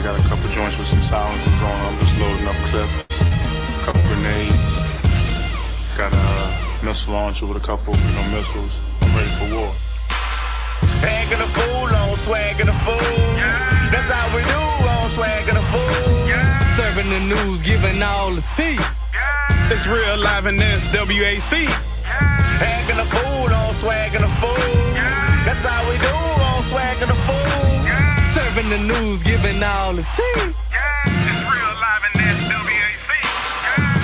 They got a couple joints with some silencers on. I'm just loading up clips, a couple grenades. Got a missile launcher with a couple, missiles. I'm ready for war. Hacking the fool on Swacnafool. That's how we do on Swacnafool. Serving the news, giving all the tea. It's real live in this WAC. Hacking the fool on Swacnafool. That's how we do on Swacnafool. Serving the news, giving all the tea. It's real live in this WAC.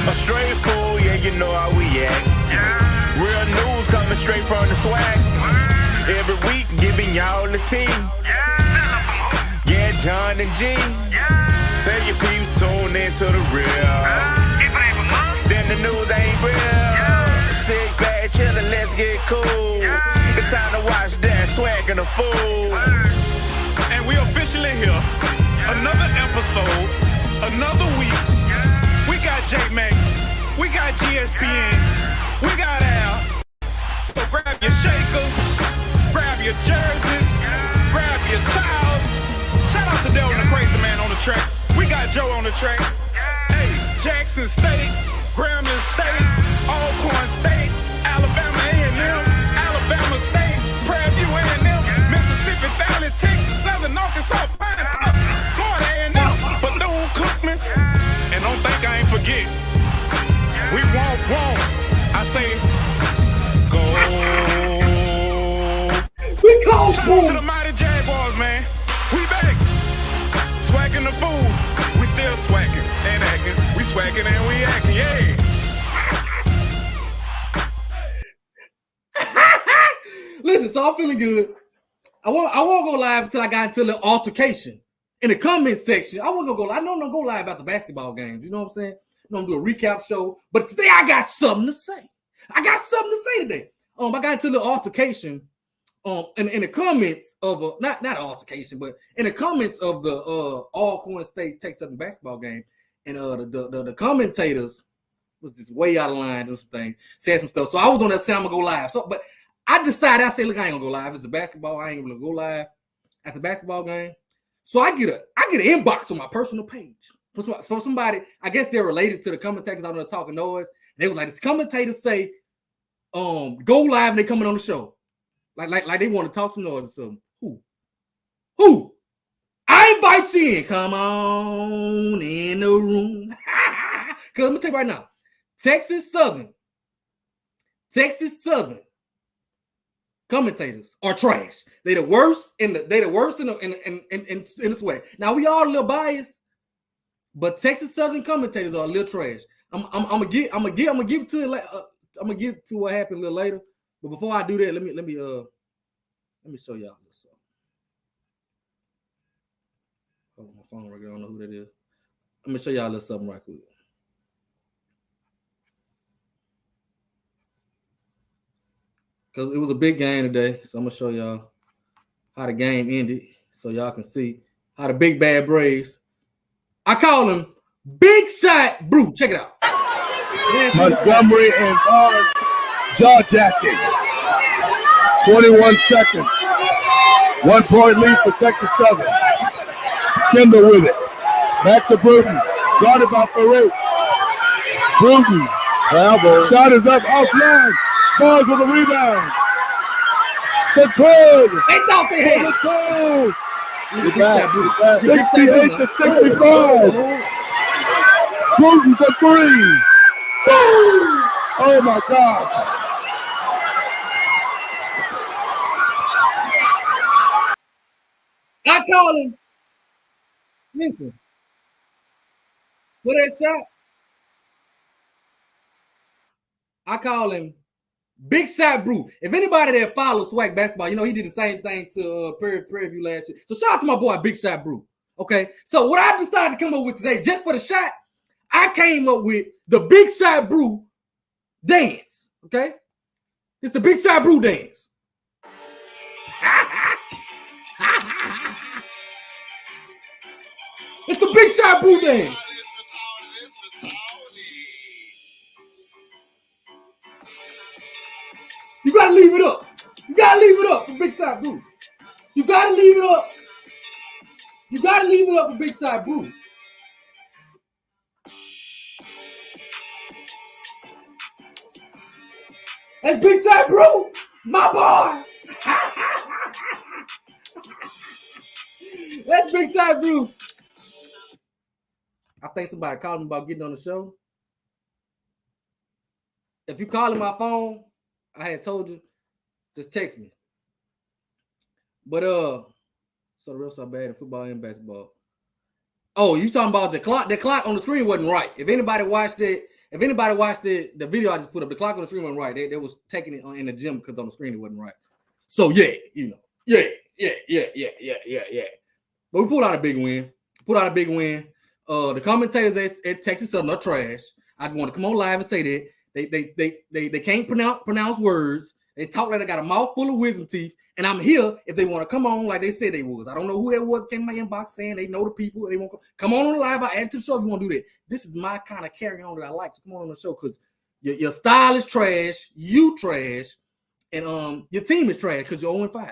A straight fool, yeah, you know how we act. Real news coming straight from the swag. Every week giving y'all the tea. Yeah, John and G. Tell your peeps tune into the real. Then the news ain't real. Sit back, chillin', let's get cool. It's time to watch that Swacnafool. And we officially here. Another episode, another week. We got J-Max, we got Geeespn, we got Al. So grab your shakers, grab your jerseys, grab your towels. Shout out to Dale and the Crazy Man on the track. We got Joe on the track. Hey, Jackson State, Grambling State, Alcorn State, Alabama A&M, Alabama State, Prairie View A&M, Mississippi Valley, Texas, Southern Arkansas, Florida A&M, Bethune-Cookman. And don't think I ain't forget. We won't. I say, go. We call Shout out to the mighty Jaguars, man. We back. Swacking the fool. We still swacking and acting. We swacking and we acting, yeah. Listen, so I'm feeling good. I won't go live until I got into the altercation in the comment section. I wasn't gonna go. I know I'm gonna go live after basketball games. You know what I'm saying? I'm gonna do a recap show. But today I got something to say. I got something to say today. I got into the altercation. In the comments of not altercation, but in the comments of the Alcorn State Texas basketball game, and the commentators was just way out of line. Doing some things, said some stuff. So I was on that say I'm gonna go live. So, but I decided I said, look, I ain't gonna go live. It's a basketball. I ain't gonna go live at the basketball game. So I get an inbox on my personal page from somebody. I guess they're related to the commentators out there talking noise. They was like, the commentators say, go live and they coming on the show. Like they want to talk some noise or something. Who? I invite you in. Come on in the room. Cause let me tell you right now, Texas Southern commentators are trash. They the worst in the sweat. Now we all a little biased, but Texas Southern commentators are a little trash. I'm gonna give it to you. I'm gonna get to what happened a little later. But before I do that, let me show y'all this. Oh, my phone right there. I don't know who that is. Let me show y'all a little something right quick. Because it was a big game today. So I'm gonna show y'all how the game ended. So y'all can see how the big bad Braves. I call him Big Shot Brew. Check it out. Montgomery and Barnes jaw jacking. 21 seconds. 1 point lead for Texas Southern. Kendall with it. Back to Bruton. Guarded by Farouk. Bruton. Shot is up offline. Barnes with a rebound. To Craig. They thought they had it. 68 to 65. Bruton for 3. Oh my gosh. I call him. Listen. For that shot, I call him Big Shot Brew. If anybody that follows Swag basketball, he did the same thing to Prairie View last year. So shout out to my boy Big Shot Brew. Okay. So what I decided to come up with today, just for the shot, I came up with the Big Shot Brew dance. Okay. It's the Big Shot Brew dance. It's the Big Shot Brew dance. You gotta leave it up. You gotta leave it up for Big Shot Brew. You gotta leave it up You gotta leave it up for Big Side Brew. That's Big Side Brew, my boy. That's Big Side Brew. I think somebody called me about getting on the show. If you calling my phone, I had told you, just text me. But so the refs are bad in football and basketball. Oh, you talking about the clock? The clock on the screen wasn't right. If anybody watched it, the video I just put up, the clock on the screen wasn't right. They was taking it in the gym because on the screen it wasn't right. So yeah, you know, yeah. But we pulled out a big win. The commentators at Texas Southern are trash. I just want to come on live and say that they can't pronounce words. They talk like they got a mouth full of wisdom teeth. And I'm here if they want to come on like they said they was. I don't know who that was came in my inbox saying they know the people. They won't come on the live. I add to the show if you want to do that. This is my kind of carry on that I like. So come on the show because your style is trash. You trash. And your team is trash because you're 0-5.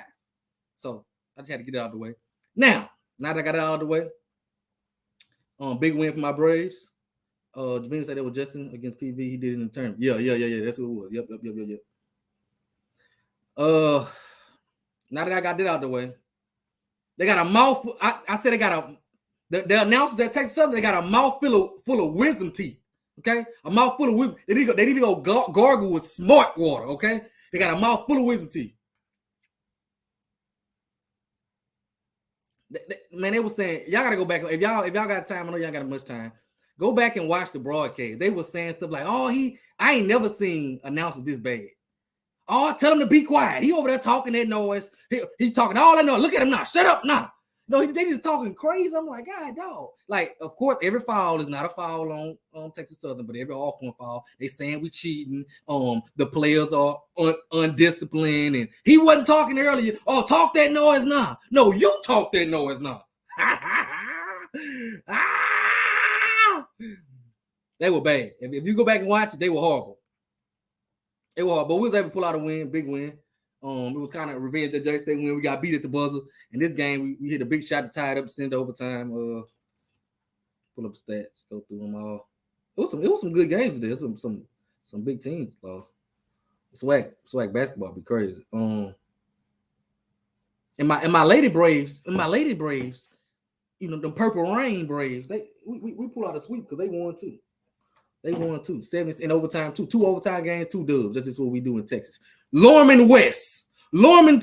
So I just had to get it out of the way. Now that I got it out of the way, big win for my Braves. Javina said that was Justin against PV. He did it in the tournament. Yeah. That's who it was. Yep. Now that I got that out of the way, they got a mouth. I said they got the announcers at Texas Southern. They got a mouth full of wisdom teeth. Okay, a mouth full of wisdom. They need to go gargle with smart water. Okay, they got a mouth full of wisdom teeth. Man, they was saying y'all gotta go back. If y'all got time, I know y'all got much time. Go back and watch the broadcast. They were saying stuff like, "Oh, I ain't never seen announcers this bad. Oh, tell him to be quiet. He over there talking that noise. He talking all that noise. Look at him now. Shut up now. No, they just talking crazy. I'm like, God, dog. Like, of course, every foul is not a foul on Texas Southern, but every all-point foul, they saying we cheating. The players are undisciplined, and he wasn't talking earlier. Oh, talk that noise now. No, you talk that noise now. They were bad. If you go back and watch it, they were horrible. But we was able to pull out a win, big win. It was kind of revenge that J State win. We got beat at the buzzer. In this game, we hit a big shot to tie it up, send it overtime. Pull up stats, go through them all. It was some good games today. Some big teams. Swag basketball be crazy. And my Lady Braves, you know, them Purple Rain Braves. We pull out a sweep because they won too. They won 7 in overtime, two overtime games, 2 dubs. This is what we do in Texas. Lorman, Texas. Lorman,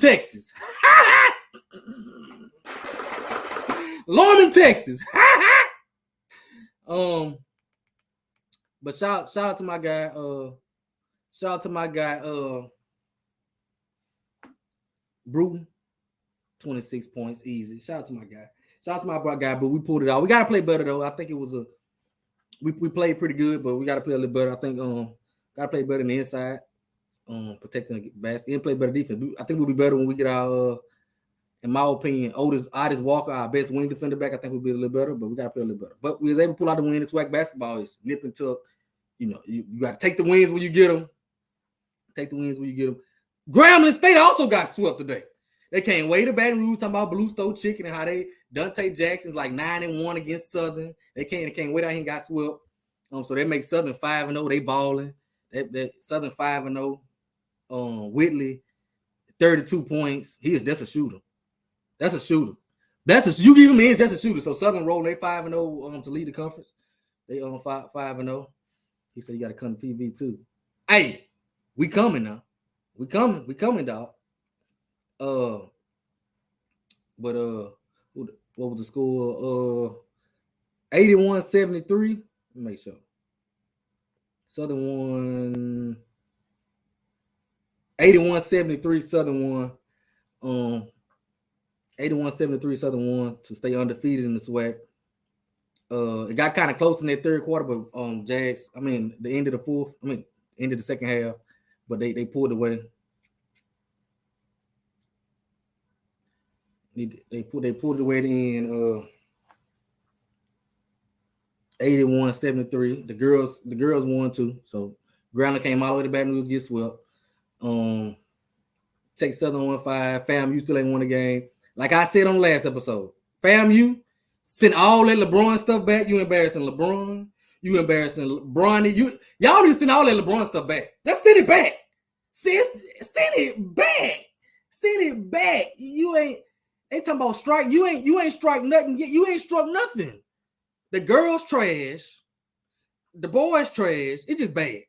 Texas. But shout out to my guy. Bruton, 26 points, easy. Shout out to my guy. Shout out to my guy, but we pulled it out. We gotta play better though. I think it was we played pretty good, but we got to play a little better. I think got to play better in the inside, protecting the basket, and play better defense. I think we'll be better when we get our, in my opinion, Otis Walker, our best wing defender back. I think we'll be a little better, but we got to play a little better. But we was able to pull out the win. It's SWAC basketball. It's nip and tuck. You know, you got to take the wins when you get them. Grambling State also got swept today. They came way to Baton Rouge talking about Blue Stove Chicken and how Dante Jackson's like 9-1 against Southern. They came way down here and got swept. So they make Southern 5-0. They balling. That Southern 5-0. Whitley, 32 points. That's a shooter. You give him ends, that's a shooter. So Southern rolling, they 5-0 to lead the conference. They 5-0. He said you got to come to PV too. Hey, we coming now. We coming, dog. But what was the score? 81-73. Let me make sure. Southern won 81-73. Southern won. 81-73. Southern won to stay undefeated in the SWAC. It got kind of close in that third quarter, but Jags. The end of the second half, but they pulled away. They pulled it away at the end. 81-73. The girls won too. So Grambling came all the way to Baton Rouge to get swept. Texas Southern won 5. FAMU still ain't won the game. Like I said on the last episode, FAMU, send all that LeBron stuff back. You embarrassing LeBron. You embarrassing Bronny. Y'all need to send all that LeBron stuff back. Just send it back. Send it back. Send it back. You ain't. They talking about strike. You ain't strike nothing yet. You ain't struck nothing. The girls trash. The boys trash. It's just bad.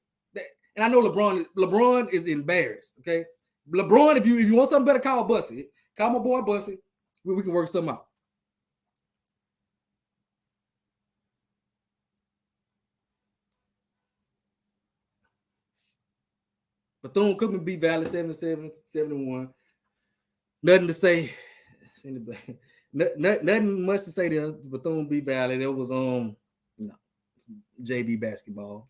And I know LeBron is embarrassed. Okay, LeBron. If you want something better, call Bussy. Call my boy Bussy. We can work something out. Bethune-Cookman beat Valley 77-71. Nothing to say. Nothing much to say there. Bethune beat Valley. There was JV basketball.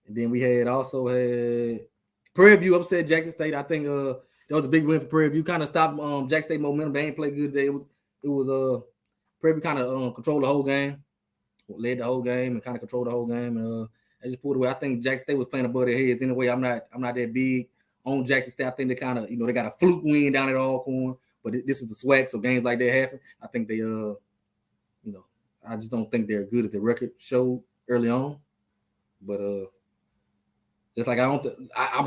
And then we also had Prairie View upset Jackson State. I think that was a big win for Prairie View. Kind of stopped Jackson State momentum. They ain't played good today. It was Prairie View kind of controlled the whole game, led the whole game, and kind of controlled the whole game. And they just pulled away. I think Jackson State was playing above their heads anyway. I'm not that big on Jackson State. I think they kind of they got a fluke win down at Alcorn, but this is the SWAC, so games like that happen. I think they I just don't think they're good at the record showed early on, but just like I'm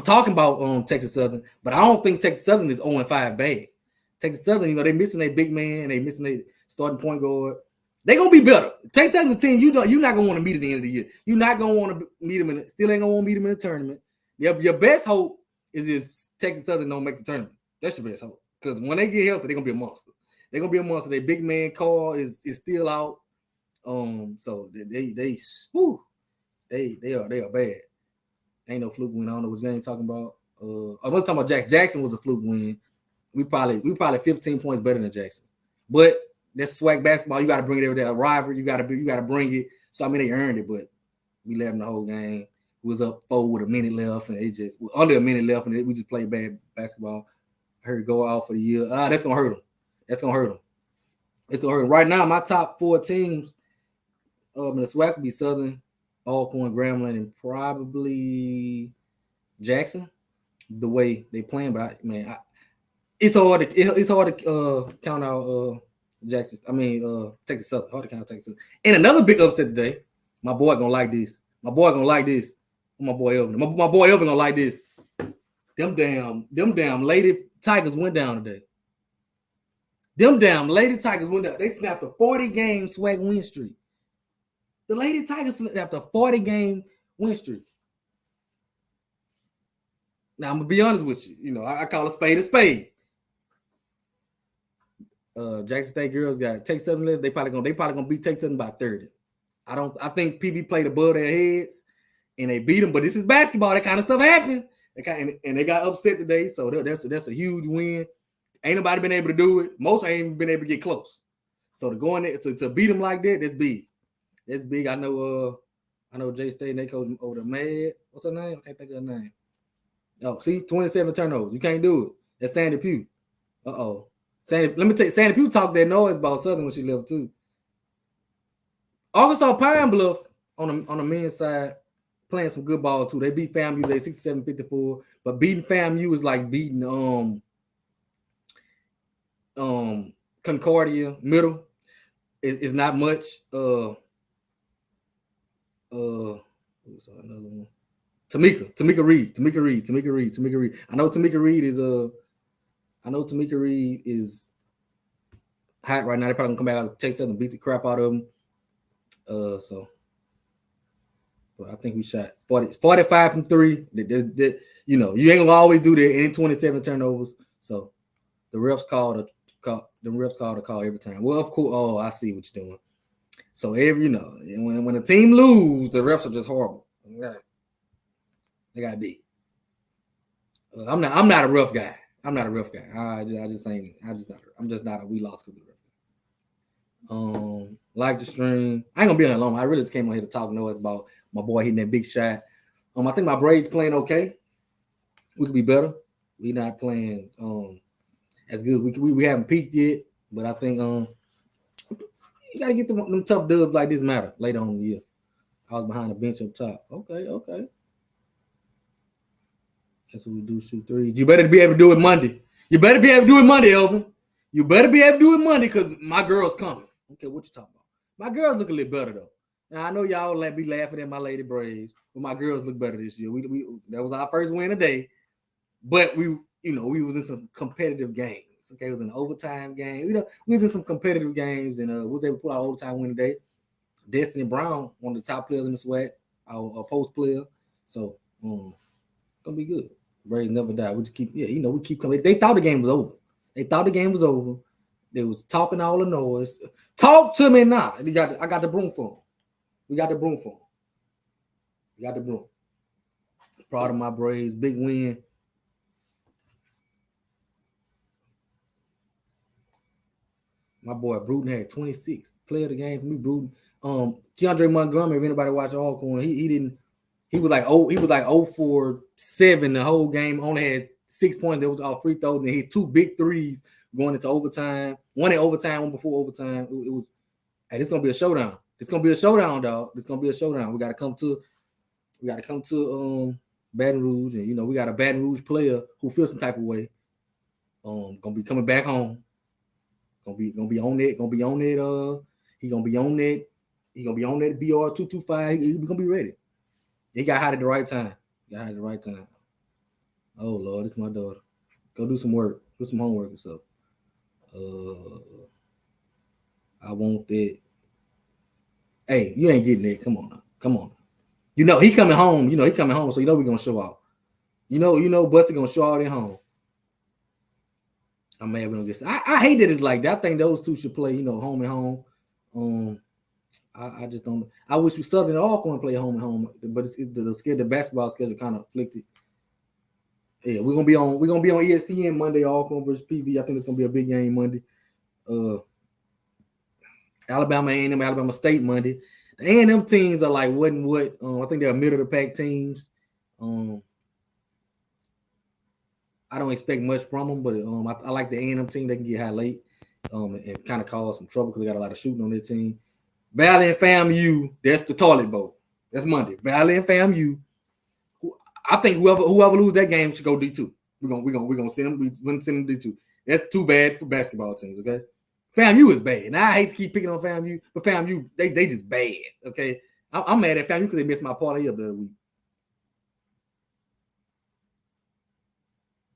talking about Texas Southern, but I don't think Texas Southern is 0-5 bad. Texas Southern, they missing a big man, they missing a starting point guard. They gonna be better. Texas Southern team, you're not gonna want to meet at the end of the year. You're not gonna want to meet them still ain't gonna want to meet them in the tournament. Your best hope is if Texas Southern don't make the tournament. That's your best hope. Because when they get healthy, they're gonna be a monster. They're gonna be a monster. Their big man Carl is still out. So they are bad. Ain't no fluke win. I don't know what game talking about. I'm talking about Jackson. Jackson was a fluke win. We probably 15 points better than Jackson. But that's SWAC basketball. You got to bring it every day. A rivalry. You got to bring it. So I mean, they earned it, but we led them the whole game. It was up 4 with a minute left, and it just under a minute left, and we just played bad basketball. I heard go out for the year. That's gonna hurt them. It's gonna hurt them. Right now, my top 4 teams in the SWAC would be Southern, Alcorn, Grambling, and probably Jackson. The way they playing, but it's hard to count out Jackson. Texas Southern. Hard to count Texas Southern. And another big upset today. My boy gonna like this. My boy Elvin. My boy Elvin gonna like this. Them damn Lady Tigers went down today. Them damn Lady Tigers went down. They snapped a 40-game SWAC win streak. The Lady Tigers snapped a 40-game win streak. Now I'm gonna be honest with you. I call a spade a spade. Jackson State girls got Texas Southern left. They probably gonna beat Texas Southern by 30. I think PV played above their heads and they beat them. But this is basketball. That kind of stuff happened. And they got upset today. So that's a huge win. Ain't nobody been able to do it. Most ain't been able to get close. So to go in there to beat them like that, that's big. That's big. I know J State and they coach over the Mad. What's her name? I can't think of her name. Oh, see, 27 turnovers. You can't do it. That's Sandy Pugh. Let me tell you, Sandy Pugh talked that noise about Southern when she left too. Arkansas Pine Bluff on the men's side playing some good ball too. They beat FAMU. They 67-54. But beating FAMU is like beating Concordia Middle. It's not much. Who's another one? Tamika Reed. I know Tamika Reed is hot right now. They're probably gonna come back out and take something and beat the crap out of them. But I think we shot 45 from 3. You ain't gonna always do that. Any 27 turnovers. So the refs call the call every time. Well, of course. Oh, I see what you're doing. So when a team lose, the refs are just horrible. They gotta be. I'm not a rough guy. I'm not a rough guy. I'm just not a we lost because of the rough. Like the stream. I ain't gonna be on long. I really just came on here to talk noise about my boy hitting that big shot. I think my Braves playing okay. We could be better. We not playing as good. We haven't peaked yet, but I think you gotta get them tough dubs like this matter later on in the year. I was behind the bench up top. Okay. That's what we do, shoot threes. You better be able to do it Monday. Elvin. You better be able to do it Monday because my girl's coming. Okay, what you talking about? My girls look a little better though. Now I know y'all be laughing at my Lady Braves, but my girls look better this year. We that was our first win today, but we was in some competitive games. Okay, it was an overtime game. We was in some competitive games and we was able to pull out overtime win today. Destiny Brown, one of the top players in the SWAC, our post player. So gonna be good. Braves never die. We just keep we keep coming. They thought the game was over. They was talking all the noise. Talk to me now. I got the broom for them. We got the broom for them. We got the broom. Proud of my Braves. Big win. My boy Bruton had 26. Player of the game for me, Bruton. Keandre Montgomery, if anybody watch Alcorn, he was like 0 for 7 the whole game. Only had 6 points. There was all free throws, and he hit 2 big threes going into overtime. One in overtime, one before overtime. It was it's gonna be a showdown. It's gonna be a showdown, dog. It's gonna be a showdown. We gotta come to Baton Rouge, and we got a Baton Rouge player who feels some type of way. Gonna be coming back home. Gonna be on it. He gonna be on it. He gonna be on that BR 225. He gonna be ready. He got hot at the right time. Oh Lord, it's my daughter. Go do some work. Do some homework and stuff. I want that. Hey, you ain't getting it. Come on now. He coming home. He coming home, so we're gonna show out. Bussy gonna show out at home. I'm mad we don't get. I hate that it's like that. I think those two should play, home and home. I just don't. I wish we Southern and Alcorn play home and home, but the basketball schedule kind of afflicted. Yeah, we're gonna be on ESPN Monday, Alcorn versus PV. I think it's gonna be a big game Monday. Alabama A&M, Alabama State Monday. The A&M teams are like what? I think they're middle of the pack teams. I don't expect much from them, but I like the A&M team. They can get high late and kind of cause some trouble because they got a lot of shooting on their team. Valley and FAMU, that's the toilet bowl. That's Monday. Valley and FAMU. I think whoever lose that game should go D2. We're gonna send them. We're gonna send them D2. That's too bad for basketball teams. Okay, FAMU is bad. Now I hate to keep picking on FAMU, but FAMU they just bad. Okay, I'm mad at FAMU because they missed my parlay up the other week.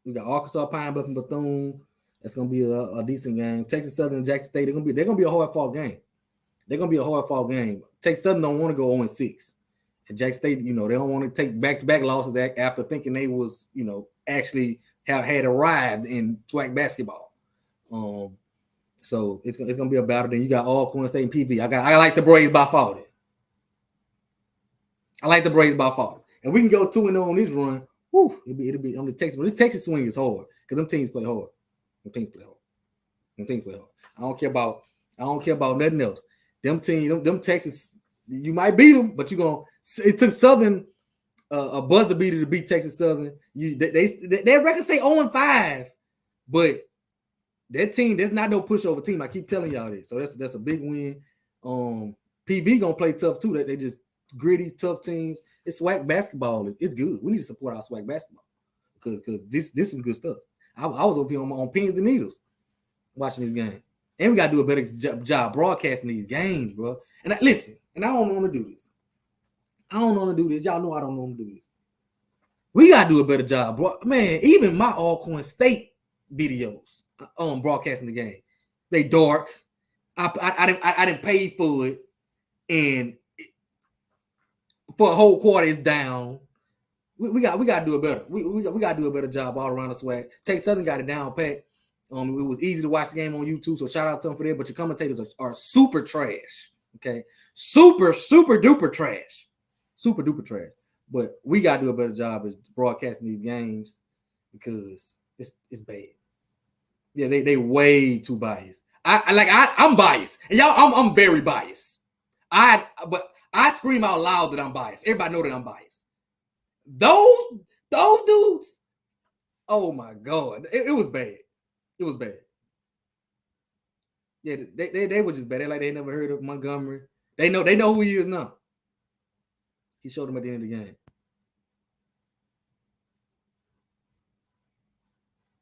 We got Arkansas, Pine Bluff, and Bethune. That's gonna be a decent game. Texas Southern and Jackson State. They're gonna be a hard fought game. Texas Southern don't want to go 0-6. And Jackson State, they don't want to take back-to-back losses after thinking they was, actually had arrived in SWAC basketball. So it's gonna be a battle. Then you got Alcorn State and PV. I like the Braves by 40. And we can go 2-0 on this run. Woo, it'll be on the Texas. But this Texas swing is hard because them teams play hard. I don't care about nothing else. Them teams, them Texas, you might beat them, but it took Southern a buzzer beater to beat Texas Southern. Their record say 0-5, but that team, there's not no pushover team. I keep telling y'all this. So that's a big win. PV gonna play tough too. They just gritty, tough teams. It's SWAC basketball. It's good. We need to support our SWAC basketball because this is some good stuff. I was over here on pins and needles watching this game. And we got to do a better job broadcasting these games, bro. And listen, I don't want to do this. Y'all know I don't want to do this. We got to do a better job, bro. Man, even my Alcorn State videos broadcasting the game, they dark. I didn't pay for it, and for a whole quarter it's down. We got to do it better. We got to do a better job all around the SWAC. Texas Southern got it down pat. It was easy to watch the game on YouTube, so shout out to them for that. But your commentators are super trash. Okay, super duper trash, But we got to do a better job at broadcasting these games because it's bad. Yeah, they way too biased. I'm biased, and y'all, I'm very biased. But I scream out loud that I'm biased. Everybody know that I'm biased. Those dudes, oh my God, it was bad. It was bad. Yeah, they were just bad. They like they never heard of Montgomery. They know who he is now. He showed them at the end of the game.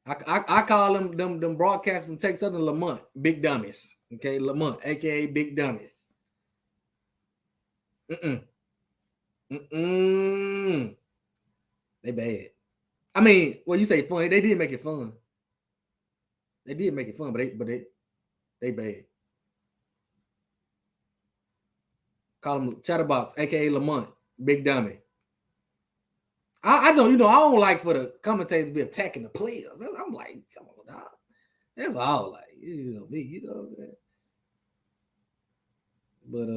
I call them broadcasts from Texas Southern Lamont, big dummies. Okay, Lamont, aka Big Dummy. They bad. I mean, well, you say fun. They did make it fun. They did make it fun, but they bad. Call them Chatterbox, aka Lamont, Big Dummy. I don't, I don't like for the commentators to be attacking the players. I'm like, come on, dog. That's what I was like. Me, what I'm saying? But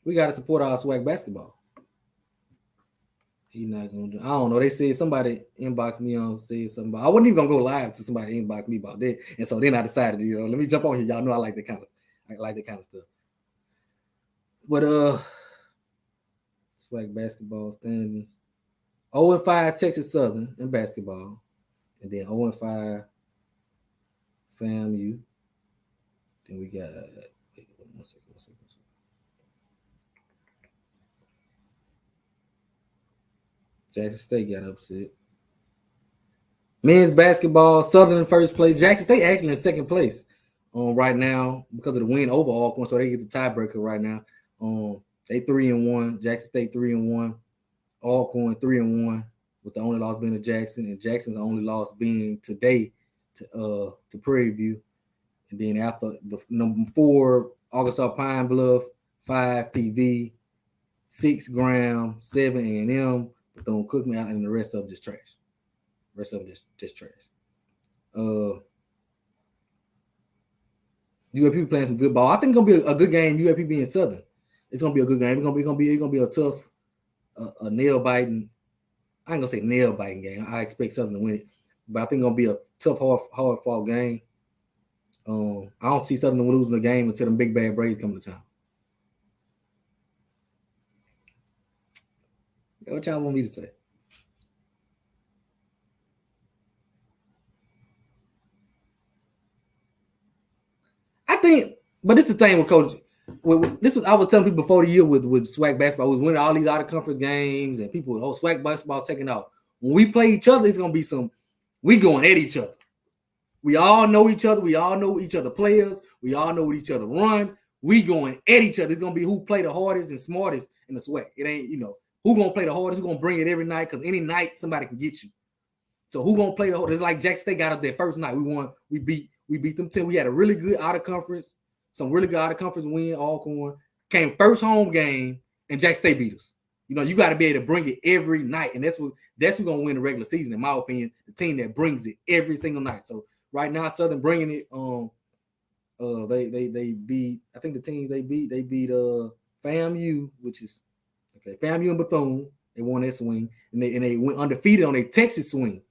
we gotta support our swag basketball. He not gonna do. I don't know. They said somebody inboxed me on said something about. I wasn't even gonna go live to somebody inbox me about that, and so then I decided, let me jump on here. Y'all know I like that kind of stuff. But swag basketball standings: 0-5 Texas Southern in basketball, and then 0-5 FAMU. Then we got one second. Jackson State got upset. Men's basketball, Southern in first place. Jackson State actually in second place right now because of the win over Alcorn, so they get the tiebreaker right now. They 3-1. Jackson State 3-1. Alcorn 3-1, with the only loss being to Jackson, and Jackson's only loss being today to Prairie View. And then after the number 4, Arkansas Pine Bluff, 5 PV, 6 Graham, 7 A&M. Don't cook me out, and the rest of them just trash. Just trash. UAP playing some good ball. I think it's gonna be a good game. UAP being Southern, it's gonna be a good game. It's gonna be a tough, a nail biting. I ain't gonna say nail biting game. I expect Southern to win it, but I think it's gonna be a tough, hard fought game. I don't see Southern losing the game until them big bad Braves come to town. What y'all want me to say? I think, but this is the thing with Coach. I was telling people before the year with SWAC basketball, we was winning all these out of conference games, and people with SWAC basketball taking out. When we play each other, it's gonna be we going at each other. We all know each other. We all know each other players. We all know what each other run. We going at each other. It's gonna be who play the hardest and smartest in the SWAC. It ain't who gonna play the hardest. Who gonna bring it every night? Because any night somebody can get you. So who gonna play the hardest? It's like Jackson State got us their first night. We beat them 10. We had a really good out of conference, some really good out of conference win. Alcorn came first home game, and Jackson State beat us. You got to be able to bring it every night, and that's who's gonna win the regular season, in my opinion. The team that brings it every single night. So right now, Southern bringing it. They beat. I think the teams they beat FAMU, which is okay. FAMU and Bethune. They won that swing, and they went undefeated on their Texas swing,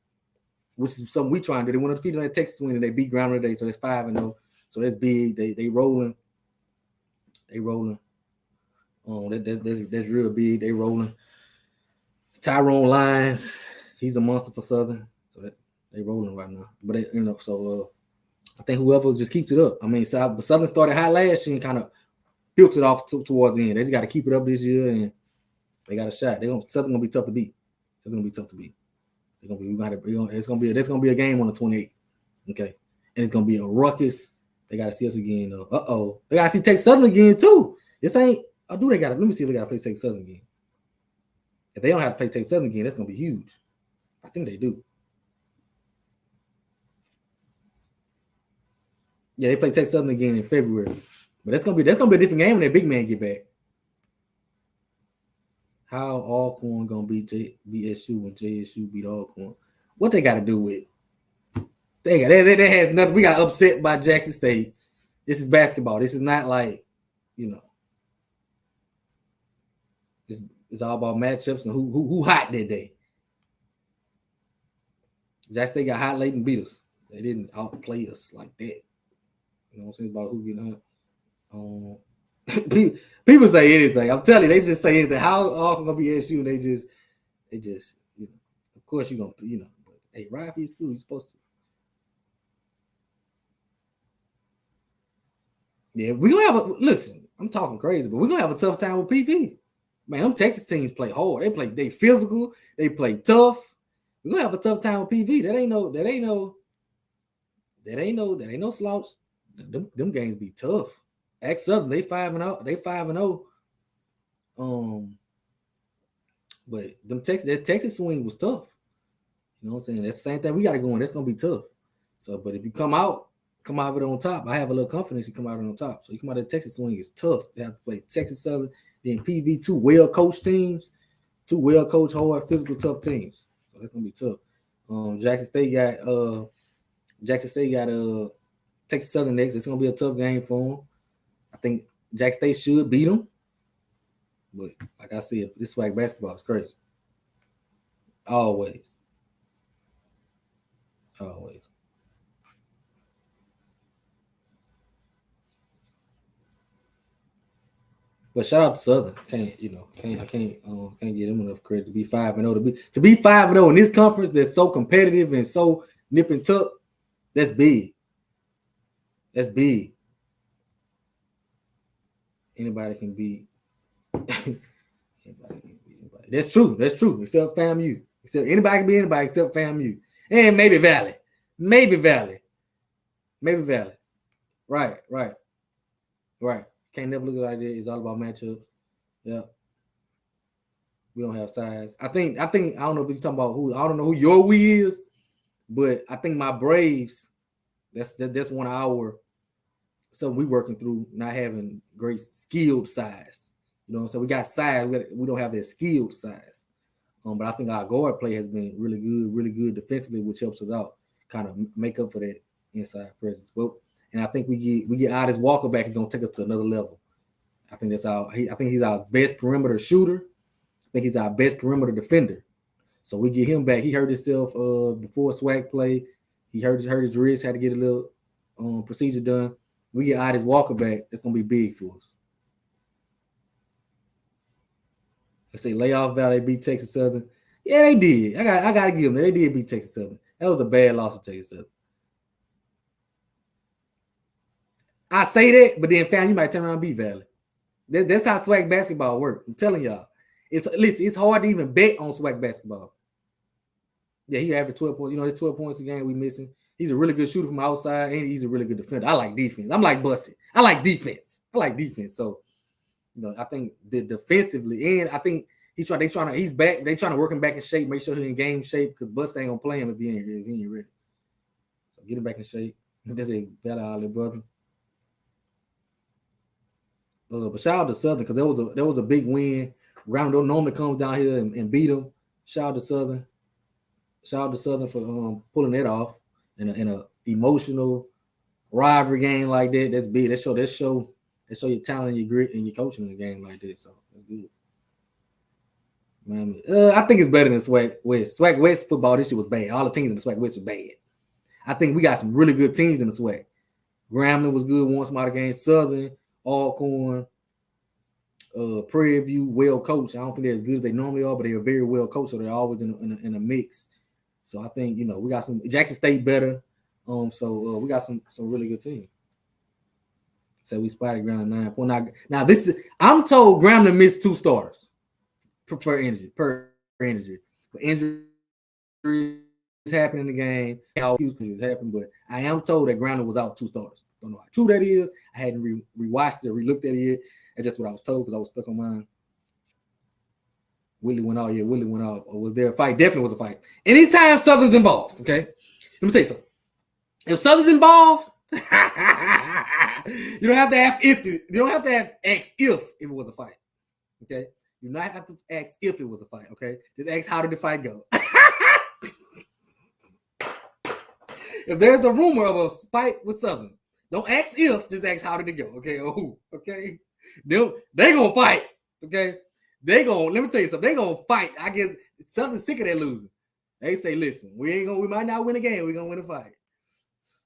which is something we trying to do. They went undefeated on their Texas swing, and they beat Grambling today, so that's 5-0. So that's big. They rolling. They rolling. That's real big. They rolling. Tyrone Lyons, he's a monster for Southern. So they rolling right now. But so I think whoever just keeps it up. I mean, Southern started high last year and kind of built it off towards the end. They just got to keep it up this year, and they got a shot. Southern gonna be tough to beat. It's gonna be tough to beat. It's gonna be a game on the 28th. Okay, and it's gonna be a ruckus. They gotta see us again though. They gotta see Texas Southern again too. This ain't. Let me see if they gotta play Texas Southern again. If they don't have to play Texas Southern again, that's gonna be huge. I think they do. Yeah, they play Texas Southern again in February, but that's gonna be a different game when that big man get back. How Alcorn gonna beat BSU when JSU beat Alcorn? What they got to do with? That has nothing. We got upset by Jackson State. This is basketball. This is not like, it's all about matchups and who hot that day. Jackson State got hot late and beat us. They didn't outplay us like that. You know what I'm saying? About who getting hot. People say anything. I'm telling you, they just say anything. How Alcorn gonna be SU? And they just, of course you're gonna, but hey, ride for your school. You're supposed to. Yeah, we're gonna have listen, I'm talking crazy, but we're gonna have a tough time with PP. Man, them Texas teams play hard. They physical, they play tough. We're gonna have a tough time with PV. That ain't no slouch. Them games be tough. Act Southern, they 5-0. They 5-0. But that Texas swing was tough. You know what I'm saying? That's the same thing we got to go in. That's gonna be tough. So, but if you come out of it on top, I have a little confidence you come out of it on top. So you come out of the Texas swing, it's tough. They have to play Texas Southern, then PV, two well-coached teams, two well-coached, hard, physical, tough teams. So that's gonna be tough. Jackson State got Texas Southern next. It's gonna be a tough game for them. I think Jackson State should beat them. But like I said, this SWAC basketball is crazy. Always. But shout out to Southern. Can't get them enough credit to be 5-0. To be 5-0 in this conference that's so competitive and so nip and tuck. That's big. That's big. Anybody can beat. Anybody. That's true. Except FAMU. Except anybody can be anybody except FAMU. And maybe Valley. Right. Can't never look like that. It's all about matchups. Yeah. We don't have size. I don't know if you're talking about who. I don't know who your we is, but I think my Braves. That's one of our. So we working through not having great skilled size. You know what I'm saying? We got size. We don't have that skilled size. But I think our guard play has been really good defensively, which helps us out, kind of make up for that inside presence. Well, and I think we get Otis Walker back. He's gonna take us to another level. I think he's our best perimeter shooter. I think he's our best perimeter defender. So we get him back. He hurt himself before SWAC play. He hurt his wrist. Had to get a little procedure done. We get Otis Walker back. It's gonna be big for us. Let's say Layoff Valley beat Texas Southern. Yeah, they did. I gotta give them. They did beat Texas Southern. That was a bad loss to Texas Southern. I say that, but then fam, you might turn around and beat Valley. That's how SWAC basketball works. I'm telling y'all. It's hard to even bet on SWAC basketball. Yeah, he averaged 12 points. You know, it's 12 points a game we missing. He's a really good shooter from outside, and he's a really good defender. I like defense. I'm like Bussy. I like defense. So, you know, I think defensively, and I think he's back. They trying to work him back in shape, make sure he's in game shape, because Bussy ain't gonna play him if he ain't ready. So get him back in shape. That's a better Ollie brother. But shout out to Southern, because there was a big win. Round normally comes down here and beat them. Shout out to Southern. Shout out to Southern for pulling that off in a emotional rivalry game like that. That's big. That show your talent and your grit and your coaching in a game like that. So that's good. Man, I think it's better than SWAC West. SWAC West football this year was bad. All the teams in the SWAC West were bad. I think we got some really good teams in the SWAC. Grambling was good, won some other games. Southern, Alcorn, Prairie View, well coached. I don't think they're as good as they normally are, but they are very well coached, so they're always in a mix. So I think, you know, we got some Jackson State better. So we got some really good teams. So we spotted Grambling 9 point. Now this is, I'm told Grambling missed 2 starters per injury. But injuries happen in the game. All injuries happen, but I am told that Grambling was out 2 starters. Don't know how true that is. I hadn't rewatched it or relooked at it. That's just what I was told because I was stuck on mine. Willie went out. Yeah, Willie went out. Was there a fight? Definitely was a fight. Anytime Southern's involved, okay? Let me tell you something. If Southern's involved, you don't have to ask if it was a fight. Okay? You do not have to ask if it was a fight, okay? Just ask how did the fight go. If there's a rumor of a fight with Southern, don't ask if, just ask how did it go, okay? Or who, okay? They gonna fight, okay? Let me tell you something, they gonna fight. I guess Southern's sick of that losing. They say, listen, we might not win a game, we're gonna win a fight.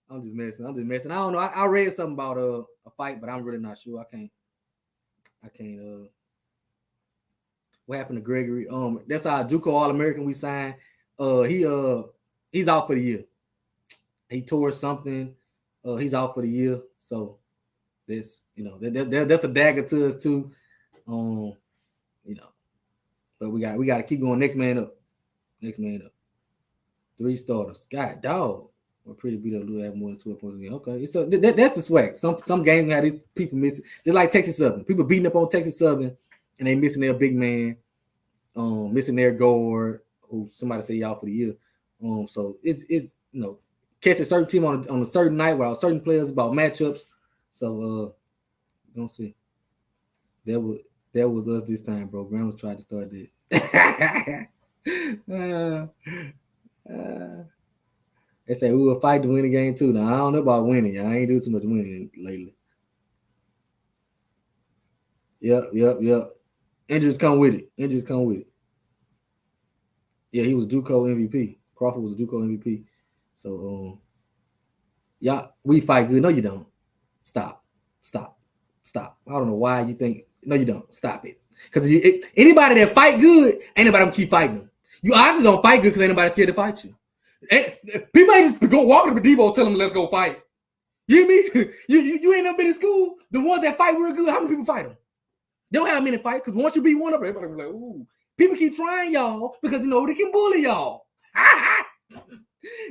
I'm just messing. I don't know. I read something about a fight, but I'm really not sure. I can't. What happened to Gregory? That's our JUCO All-American we signed. He's out for the year. He tore something. He's out for the year. So this, you know, that's a dagger to us too. You know, but we got to keep going. Next man up. 3 starters. God, dog. We're pretty beat up. Lou have more than 12 points a game. Okay, so that's the swag. Some games have these people missing, just like Texas Southern. People beating up on Texas Southern, and they missing their big man, missing their guard, who somebody say y'all for the year. So it's catch a certain team on a certain night without certain players about matchups. So gonna see. That was us this time, bro. Grandma tried to start that. They say we will fight to win the game too. Now I don't know about winning. I ain't doing too much winning lately. Yep. Injuries come with it. Yeah, he was JUCO MVP. Crawford was a JUCO MVP. So y'all, we fight good. No, you don't. Stop. I don't know why you think. No, you don't. Stop it. Because anybody that fight good, ain't nobody gonna keep fighting them. You obviously don't fight good because ain't nobody scared to fight you. People ain't just go walking to Debo, tell them let's go fight. You hear me? You ain't never been in school. The ones that fight real good, how many people fight them? They don't have many fights because once you beat one of them, everybody be like, ooh. People keep trying y'all because they know they can bully y'all.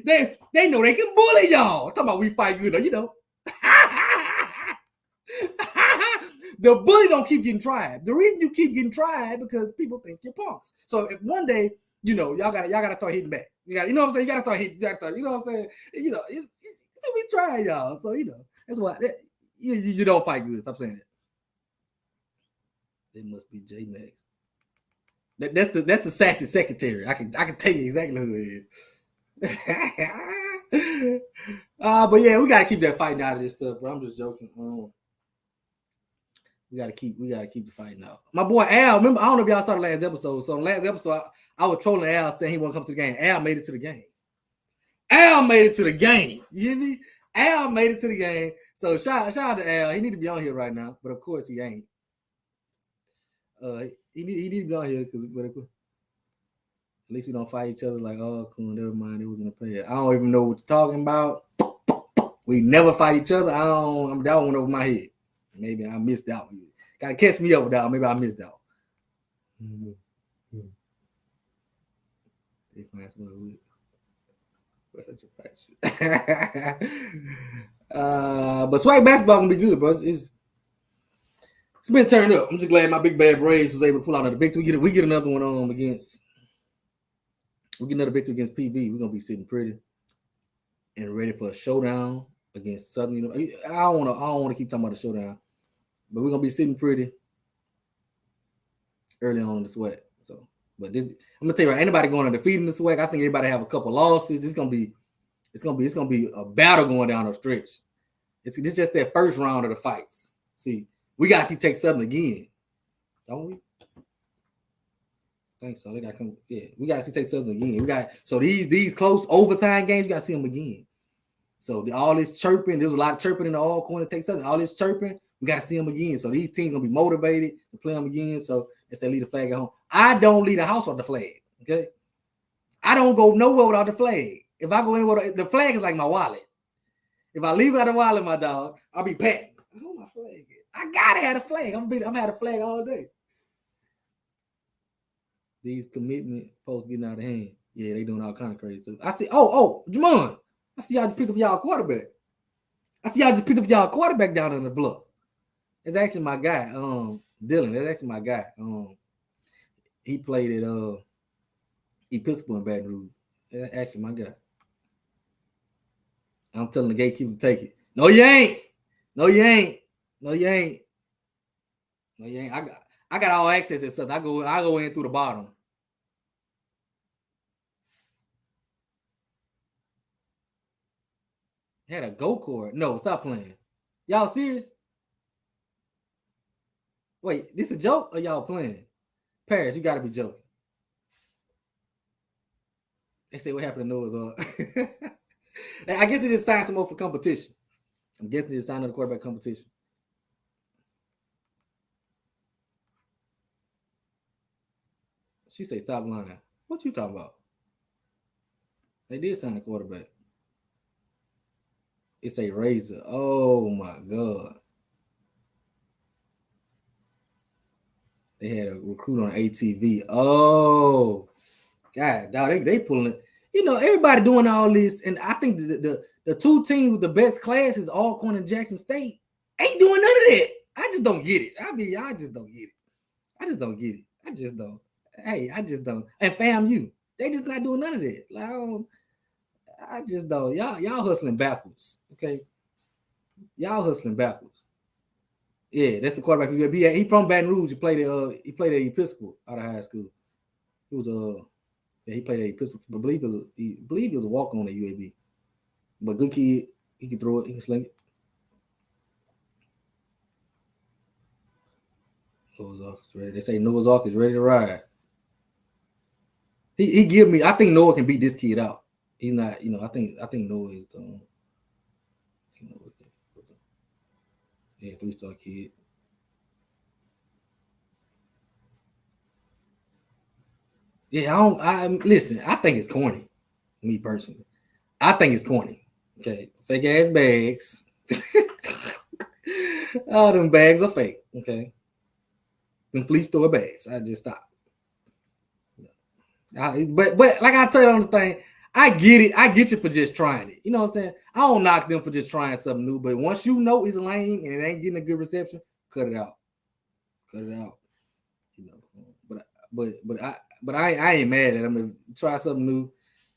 they know they can bully y'all. I'm talking about we fight good, you know. The bully don't keep getting tried. The reason you keep getting tried because people think you're punks. So if one day, y'all gotta start hitting back. You know what I'm saying? You gotta start hitting. You know what I'm saying? We trying y'all. So that's why you don't fight good. Stop saying that. It must be J Max. That's the sassy secretary. I can tell you exactly who it is. But yeah, we gotta keep that fighting out of this stuff. But I'm just joking. We gotta keep the fighting out. My boy Al, remember, I don't know if y'all saw the last episode. So in the last episode, I was trolling Al saying he won't come to the game. Al made it to the game. You hear me? Al made it to the game. So shout out to Al. He need to be on here right now, but of course he ain't. He need to be on here because at least we don't fight each other like, oh, cool, never mind, it was in the past. I don't even know what you're talking about. We never fight each other. That one went over my head. Maybe I missed out. Gotta catch me up with that. Maybe I missed out. They find someone but swag basketball gonna be good, bro. It's been turned up. I'm just glad my big bad Braves was able to pull out another victory. We get another one against. We get another victory against PB. We're gonna be sitting pretty and ready for a showdown against Southern. I don't want to keep talking about the showdown, but we're gonna be sitting pretty early on in the swag. So, but this, I'm gonna tell you right, anybody going undefeated in the swag, I think everybody have a couple losses. It's gonna be a battle going down the stretch. It's just that first round of the fights. See, we gotta see Texas Southern again, don't we? I think so. They gotta come. Yeah, we gotta see Texas Southern again. These close overtime games, you gotta see them again. So all this chirping, there's a lot of chirping in the all corner Texas Southern. All this chirping, we gotta see them again. So these teams gonna be motivated to play them again. So they say leave the flag at home. I don't leave the house without the flag. Okay, I don't go nowhere without the flag. If I go anywhere, the flag is like my wallet. If I leave it out the wallet, my dog, I'll be patting. I know my flag. I gotta have a flag. I'm having a flag all day. These commitment posts getting out of hand. Yeah, they doing all kind of crazy stuff. I see. Oh, Jamon. I see y'all just picked up y'all quarterback. Down in the bluff. It's actually my guy, Dylan. That's actually my guy. He played at Episcopal in Baton Rouge. That's actually my guy. I'm telling the gatekeeper to take it. No, you ain't. I got all access and stuff. I go in through the bottom. Had a go kart. No, stop playing. Y'all serious? Wait, this a joke or y'all playing? Paris, you gotta be joking. They say what happened to Noah's I guess they just signed some more for competition. I'm guessing they just signed up the quarterback competition. She say stop lying. What you talking about? They did sign a quarterback. It's a Razor. Oh my God. They had a recruit on ATV. Oh, God, dog, they pulling it. you know, everybody doing all this, and I think the two teams with the best classes, Alcorn and Jackson State, ain't doing none of that. I just don't get it. I just don't get it. I just don't get it. I just don't. Hey, I just don't. And FAMU, they just not doing none of that. Like, I just don't. Y'all hustling backwards. Okay, y'all hustling backwards. Yeah, that's the quarterback. He from Baton Rouge. He played at Episcopal out of high school. He was yeah, he played at Episcopal. I believe he was a walk on at UAB. But good kid. He can throw it. He can sling it. Noah's Ark is ready. They say Noah's Ark is ready to ride. He give me. I think Noah can beat this kid out. He's not. You know. I think Noah is. Yeah, 3-star kid. Yeah, I listen. I think it's corny. Me personally, I think it's corny. Okay, fake ass bags. All them bags are fake. Okay, them flea store bags. I just stop. But like I tell you on the thing, I get it. I get you for just trying it. You know what I'm saying? I don't knock them for just trying something new. But once you know it's lame and it ain't getting a good reception, cut it out. Cut it out. You know. But I ain't mad at them. I'm gonna try something new.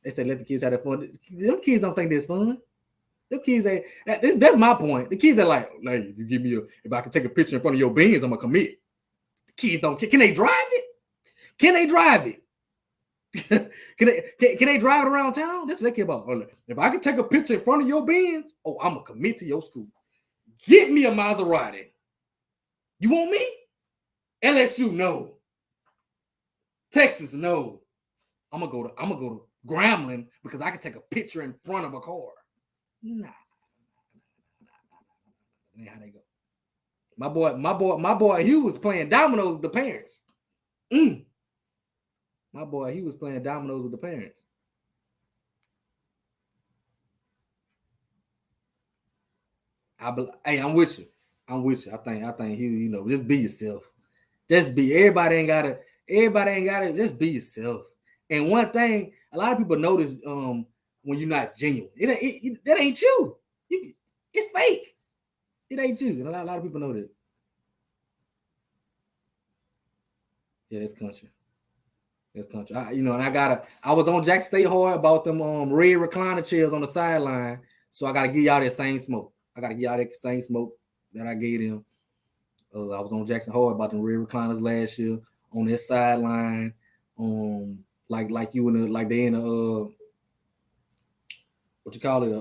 They say let the kids have that fun. Them kids don't think that's fun. Them kids ain't. That's my point. The kids are like you give me if I can take a picture in front of your beans, I'm gonna commit. The kids don't. Can they drive it? Can they drive it? can they drive it around town? That's what they care about. If I can take a picture in front of your Benz, I'm gonna commit to your school. Get me a Maserati. You want me? LSU, no. Texas, no. I'm gonna go to Grambling because I can take a picture in front of a car. Nah. That's how they go. My boy Hugh was playing dominoes with the parents. My boy, he was playing dominoes with the parents. I'm with you. I think Hugh, you know, just be yourself. Just be. Everybody ain't gotta. Just be yourself. And one thing, a lot of people notice when you're not genuine. That ain't you. It's fake. It ain't you. And a lot of people know that. Yeah, that's country. That's country. I was on Jack State hard about them red recliner chairs on the sideline. So I gotta give y'all that same smoke. I gotta give y'all that same smoke that I gave them. I was on Jackson hard about them red recliners last year on their sideline. Like you in the like they in a what you call it,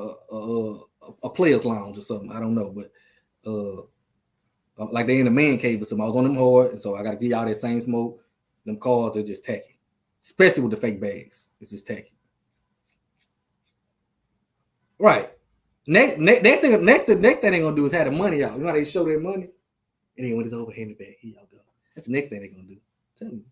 a players lounge or something. I don't know, but like they in a man cave or something. I was on them hard, and so I gotta give y'all that same smoke. Them cars are just tacky. Especially with the fake bags. It's just tacky. Right. Next thing they're gonna do is have the money out. You know how they show their money? And then when it's overhanded back, here y'all go. That's the next thing they're gonna do. Tell me.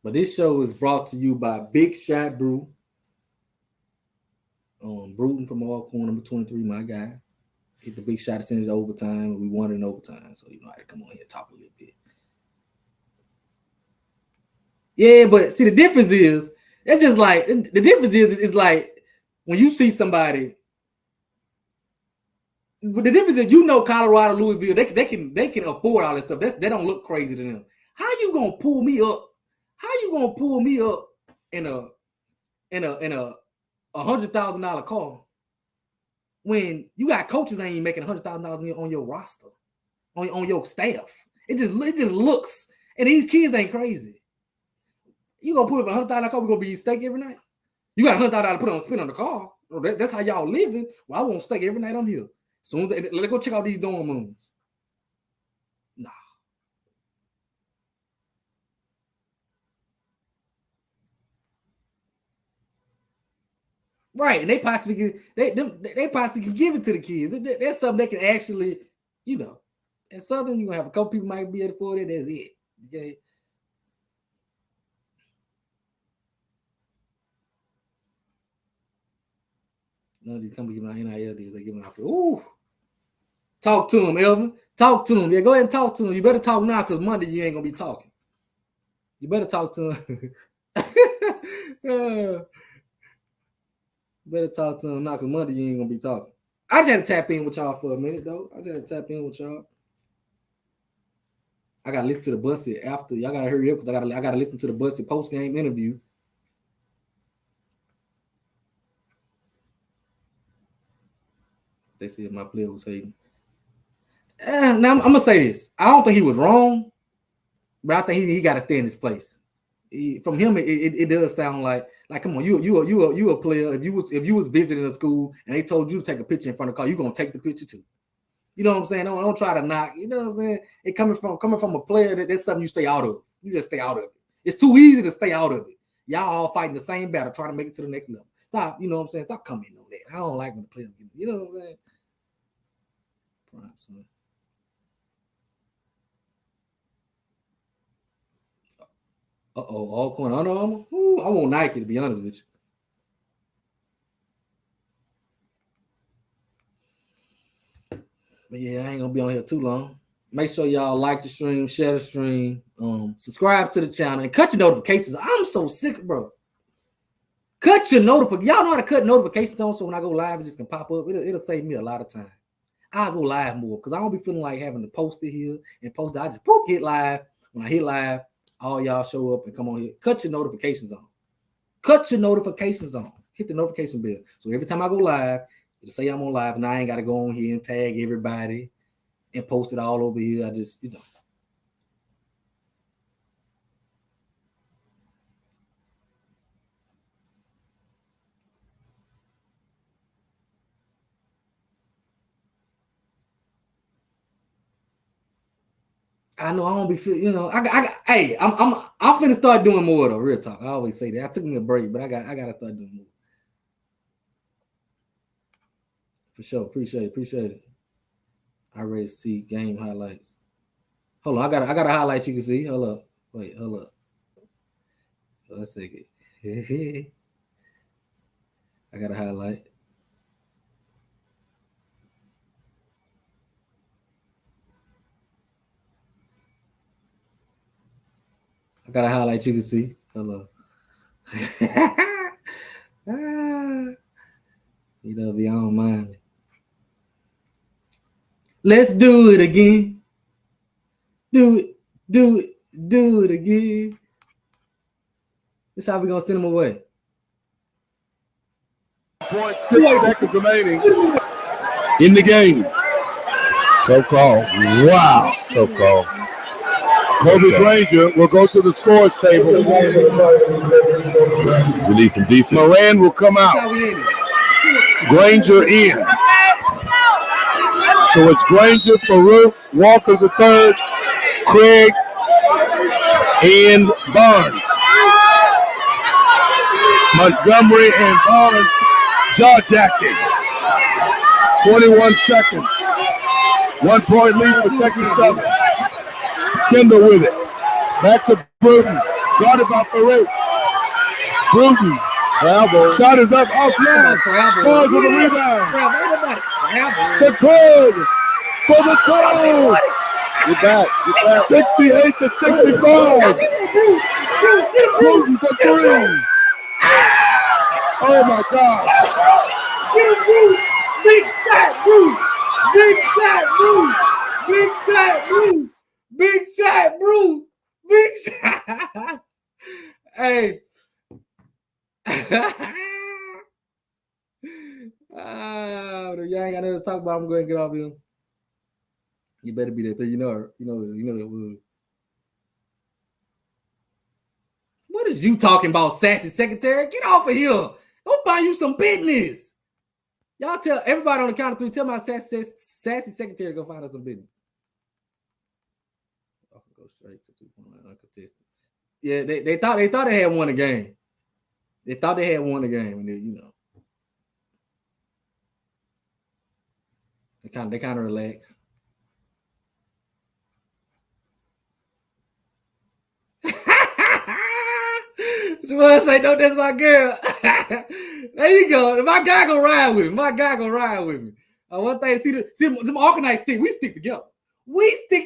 But this show is brought to you by Big Shot Brew. Bruton from Alcorn, number 23, my guy. Hit the big shot, send it to overtime, and we won it in overtime. So, you know, I had to come on here and talk a little bit. Yeah, but see, the difference is, it's just like, the difference is like, when you see somebody, but the difference is, you know, Colorado, Louisville, they can afford all this stuff. They don't look crazy to them. How you gonna pull me up? How you gonna pull me up in a $100,000 car when you got coaches ain't even making $100,000 on your roster, on your staff? It just looks, and these kids ain't crazy. You gonna put up $100,000 car? We gonna be eating steak every night? You got $100,000 to spend on the car? That's how y'all living. Well, I want steak every night I'm here. Soon as let's go check out these dorm rooms. Nah. Right, and they possibly can give it to the kids. That's something they can actually, you know. In Southern, you're gonna have a couple people might be able to afford it. That's it. Okay. None of these companies giving out NIL deals. They're giving out. Ooh. Talk to him, Elvin. Talk to him. Yeah, go ahead and talk to him. You better talk now because Monday you ain't gonna be talking. You better talk to him. Better talk to him. Not because Monday you ain't gonna be talking. I just had to tap in with y'all for a minute though. I just had to tap in with y'all. I gotta listen to the Bussy after. Y'all gotta hurry up because I gotta listen to the Bussy post game interview. They said my player was hating. Now I'm gonna say this. I don't think he was wrong, but I think he got to stay in his place. From him, it does sound like come on, you a player. If you was visiting a school and they told you to take a picture in front of the car, you gonna take the picture too. You know what I'm saying? Don't try to knock. You know what I'm saying? It coming from a player that's something you stay out of. You just stay out of it. It's too easy to stay out of it. Y'all all fighting the same battle, trying to make it to the next level. Stop. You know what I'm saying? Stop commenting on that. I don't like when the players get. You know what I'm saying? All corner Under Armour. I want Nike to be honest with you. But yeah, I ain't gonna be on here too long. Make sure y'all like the stream, share the stream, subscribe to the channel, and cut your notifications. I'm so sick, bro. Cut your notifications. Y'all know how to cut notifications on, so when I go live, it just can pop up. It'll save me a lot of time. I'll go live more because I don't be feeling like having to post it here and post it. I just hit live. When I hit live, all y'all show up and come on here. Cut your notifications on. Cut your notifications on. Hit the notification bell. So every time I go live, it'll say I'm on live, and I ain't got to go on here and tag everybody and post it all over here. I just, I know I don't be feel, hey, I'm finna start doing more though. Real talk. I always say that. I took me a break, but I gotta start doing more. For sure. Appreciate it. I ready to see game highlights. Hold on, I got a highlight you can see. Hold up. Wait, hold up. Let's see it. I got a highlight. I got a highlight you can see. Hello. You know, be on mind. Let's do it again. Do it again. This how we gonna send them away. 0.6 seconds remaining in the game. Tough call. Wow. Tough call. Kobe Granger will go to the scores table. We need some defense. Moran will come out. Granger in. So it's Granger, Farouk, Walker III, Craig, and Barnes. Montgomery and Barnes jaw-jacking. 21 seconds. 1 point lead for Texas Southern. Kendall with it. Back to Bruton. Guarded by Farouk. Bruton. Travel. Shot is up offline. Falls with a rebound. To Craig for the toe. You're back. 68 to 65. Bruton for 3. Oh my God. Big shot, Bruce. Big shot, Bruce. Big shot, Bruce. Big shot, Bruce. Big shot. Hey. Y'all ain't got nothing to talk about. I'm going to get off here. You better be there. You know it would. What is you talking about, sassy secretary? Get off of here. Go find you some business. Y'all tell everybody on the count of 3. Tell my sassy secretary to go find us some business. I can go straight to 2-point uncontested. Yeah, they thought they had won a game. They thought they had won a game, and they kind of relaxed. Jamon say, "No, that's my girl." There you go. My guy gonna ride with me. One thing, see them organized stick. We stick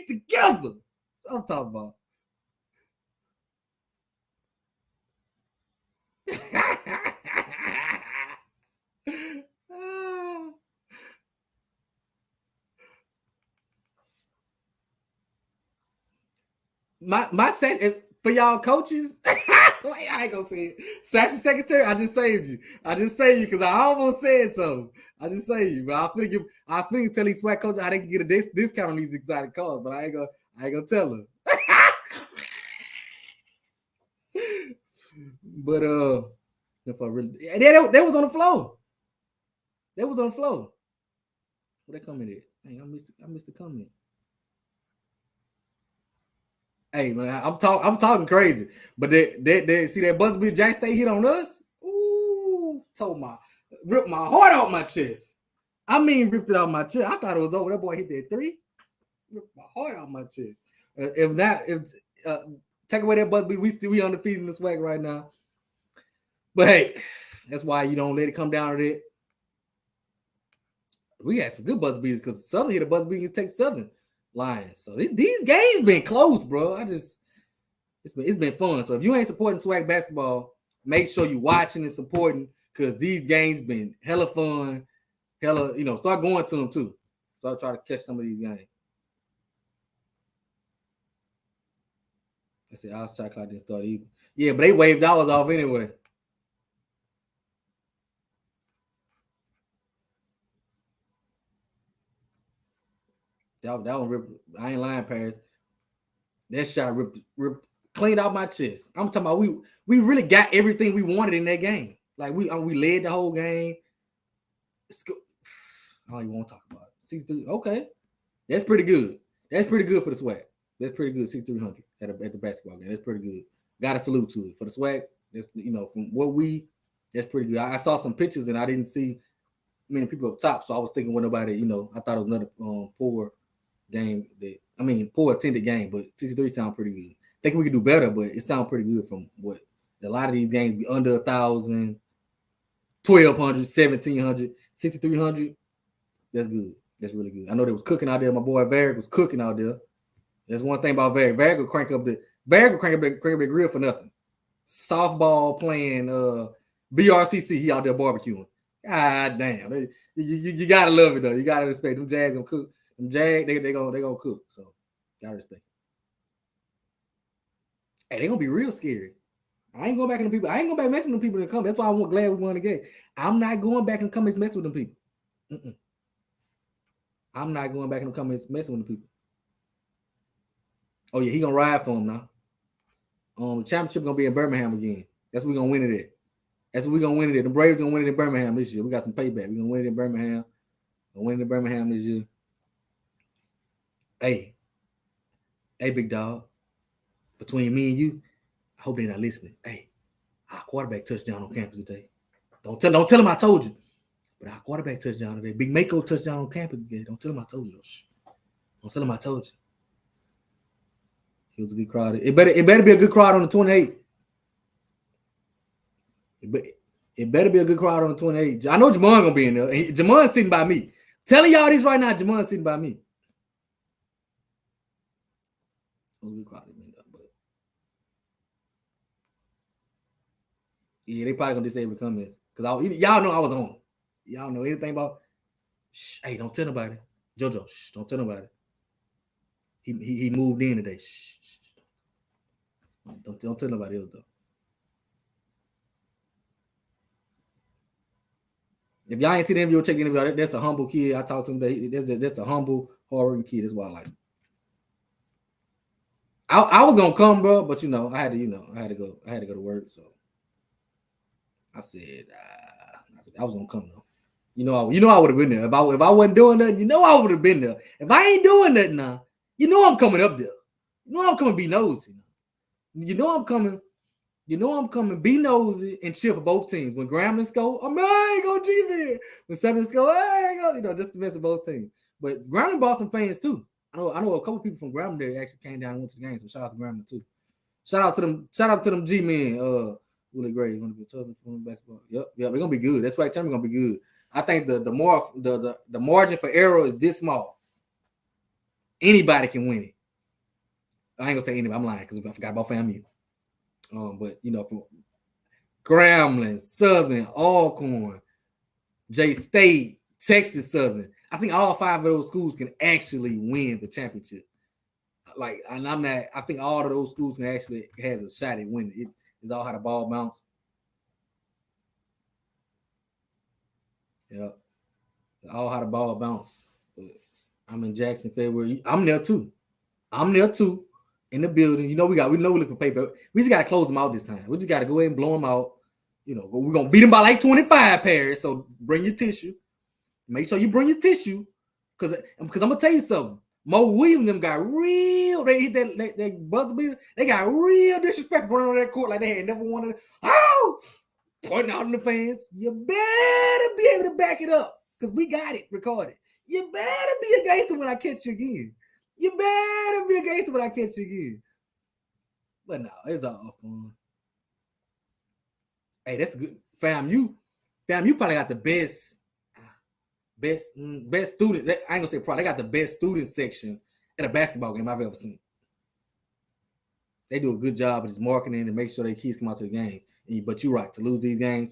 together. I'm talking about. my for y'all coaches, I ain't gonna say it. Sassy secretary, I just saved you. I just saved you because I almost said something. I just saved you, but I think tell these SWAC coaches how they can get a discount on these exotic cars, but I ain't gonna tell them. But if I really, they was on the floor. They was on the floor. Where they comment at? Dang, I missed the comment. Hey man, I'm talking crazy. But they see that Buzzbeat Jack State hit on us. Ooh, ripped my heart out my chest. I mean, ripped it out my chest. I thought it was over. That boy hit that 3. Ripped my heart out my chest. Take away that Buzzbeat, we undefeated in the SWAC right now. But hey, that's why you don't let it come down to that. We had some good buzz beaters because Southern hit a buzz beater and take Southern Lions. So these games been close, bro. It's been fun. So if you ain't supporting SWAC basketball, make sure you watching and supporting because these games been hella fun. Start going to them too. Start trying to catch some of these games. I said, our shot clock didn't start either. Yeah, but they waved ours off anyway. That one ripped. I ain't lying, Paris. That shot ripped cleaned out my chest. I'm talking about we really got everything we wanted in that game. Like we led the whole game. I don't even want to talk about it. 63. Okay, that's pretty good. That's pretty good for the SWAC. That's pretty good. 6,300 at the basketball game. That's pretty good. Got a salute to it for the SWAC. That's from what that's pretty good. I saw some pictures and I didn't see many people up top, so I was thinking when nobody. I thought it was another poor game. Poor attended game, but 63 sound pretty good. Think we could do better, but it sounds pretty good from what a lot of these games be under 1,000, 1,200, 1,700, 6,300. That's good. That's really good. I know they was cooking out there. My boy Varric was cooking out there. That's one thing about Varric. Varric will crank up the grill for nothing. Softball playing BRCC. He out there barbecuing. God damn. You gotta love it though. You gotta respect them. Jags gonna cook. Them Jags, they gonna cook. So gotta respect. Hey, they gonna be real scary. I ain't going back in the people. I ain't going back messing with them people in the comments. That's why I'm glad we won the game. I'm not going back in the comments messing with them people. I'm not going back in the comments messing with the people. Oh yeah, he gonna ride for him now. The championship gonna be in Birmingham again. That's what we gonna win it at. That's what we gonna win it at. The Braves gonna win it in Birmingham this year. We got some payback. We gonna win it in Birmingham. Gonna win it in Birmingham this year. Hey, big dog. Between me and you, I hope they're not listening. Hey, our quarterback touchdown on campus today. Don't tell him I told you. But our quarterback touchdown today. Big Mako touchdown on campus today. Don't tell him I told you. Don't tell him I told you. It was a good crowd. It better be a good crowd on the 28. It better be a good crowd on the 28. I know Jamon gonna be in there. Jamon's sitting by me. Telling y'all this right now, Jamon's sitting by me. Yeah, they probably gonna disable the comments because y'all know I was on. Y'all know anything about? Shh, hey, don't tell nobody. JoJo, shh, don't tell nobody. He moved in today. Shh. Don't tell nobody else though. If y'all ain't seen the interview, check the interview. That's a humble kid. I talked to him today. That's a humble, hard-working kid. That's why I like him. I was gonna come, bro, but I had to go. I had to go to work, so I said I was gonna come though. I would have been there if I wasn't doing nothing. I would have been there. If I ain't doing nothing now, I'm coming up there. I'm coming be nosy. I'm coming. I'm coming be nosy and cheer for both teams. When Grambling score, I ain't gonna G-Man. When Southern score, I ain't gonna, just to mess with both teams. But Grambling bought some fans too. I know a couple people from Grambling there actually came down and went to the game. So shout out to Grambling too. Shout out to them G-men. Really great. Gonna be tough for basketball. Yep. They're gonna be good. That's why it's gonna be good. I think the margin for error is this small. Anybody can win it. I ain't gonna say anybody. I'm lying because I forgot about FAMU. But Grambling, Southern, Alcorn, J-State, Texas Southern. I think all 5 of those schools can actually win the championship. Like, and I'm not. I think all of those schools can actually has a shot at winning. It's all how the ball bounce. Yeah, all how the ball bounce. I'm in Jackson, February. I'm there too. In the building. You know we look for paper. We just gotta close them out this time. We just gotta go ahead and blow them out. You know, we're gonna beat them by like 25 pairs. So bring your tissue. Make sure you bring your tissue, because I'm gonna tell you something. Mo Williams them got real. They hit that buzzer beater. They got real disrespectful running on that court like they had never wanted. Oh, pointing out in the fans. You better be able to back it up, because we got it recorded. You better be a gangster when I catch you again. You better be a gangster when I catch you again. But no, it's all fun. Hey, that's good. Fam, you probably got the best student. I ain't gonna say probably. They got the best student section at a basketball game I've ever seen. They do a good job of just marketing and make sure their kids come out to the game. But you're right, to lose these games,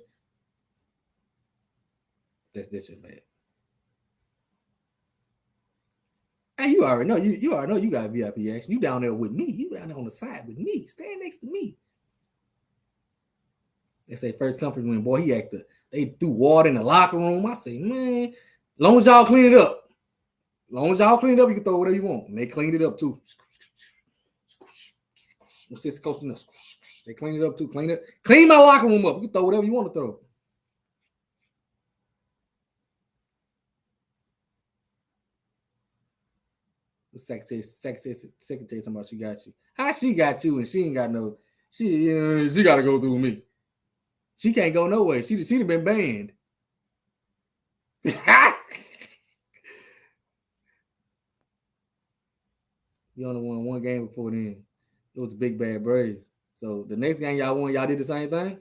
that's just bad. Hey, you already know you got VIP action. You down there with me. You down there on the side with me. Stand next to me. They say first conference win. Boy, they threw water in the locker room. I say, man, long as y'all clean it up. You can throw whatever you want. And they cleaned it up too. They cleaned it up too. Clean my locker room up. You can throw whatever you want to throw. The secretary talking about she got you. How she got you and she ain't got no? She got to go through me. She can't go nowhere. She'd have been banned. You only won one game before then. It was the Big Bad Braves. So the next game y'all won, y'all did the same thing?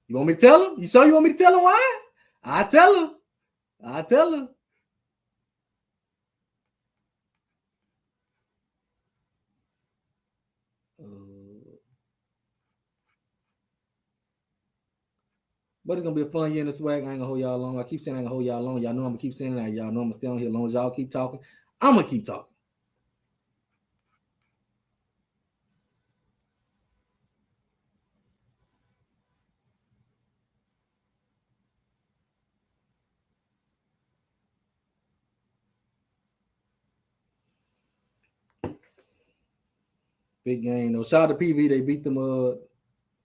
You want me to tell him? You sure you want me to tell him why? I tell him. But it's gonna be a fun year in the swag. I ain't gonna hold y'all long. I keep saying I ain't gonna hold y'all long. Y'all know I'm gonna keep saying that. Y'all know I'm gonna stay on here as long as y'all keep talking. I'm gonna keep talking. Big game though. Shout out to PV. They beat them.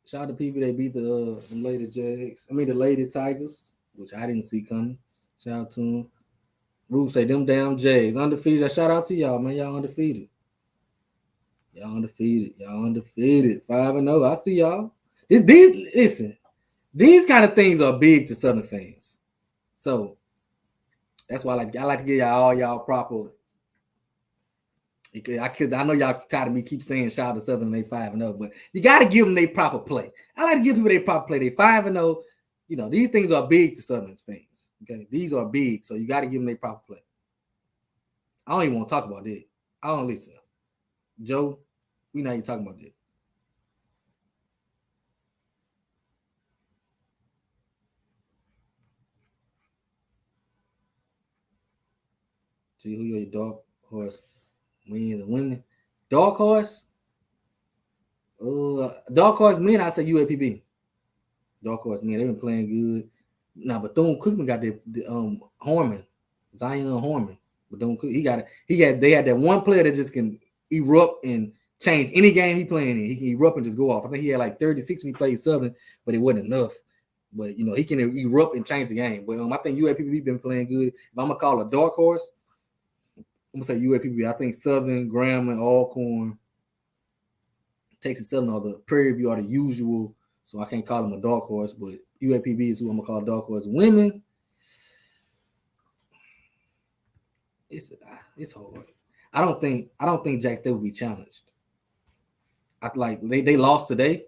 Shout out to PV. They beat the Lady Jags. I mean the Lady Tigers, which I didn't see coming. Shout out to them. Rube say them damn Jags undefeated. Shout out to y'all, man. Y'all undefeated. 5-0. I see y'all. Listen. These kind of things are big to Southern fans. So that's why I like to give y'all all y'all proper. I know y'all tired of me keep saying shout out to Southern and they 5-0, but you got to give them their proper play. I like to give people their proper play. They 5-0. You know, these things are big to Southern fans. Okay, these are big, so you got to give them their proper play. I don't even want to talk about that. I don't listen. Joe, we know you talking about that. See who your dark horse wins and women. Dark horse. Dark horse men. I say UAPB. Dark horse men. They've been playing good. Now Bethune-Cookman got the Horman, Zion Horman. Bethune-Cookman. They had that one player that just can erupt and change any game he playing in. He can erupt and just go off. I think he had like 36 when he played Southern, but it wasn't enough. But you know, he can erupt and change the game. But I think UAPB been playing good. If I'm gonna call a dark horse, I'm gonna say UAPB. I think Southern, Grambling, Alcorn, Texas Southern are the Prairie View are the usual. So I can't call them a dark horse, but UAPB is who I'm gonna call a dark horse. Women, it's hard. I don't think Jack State will be challenged. I like they lost today,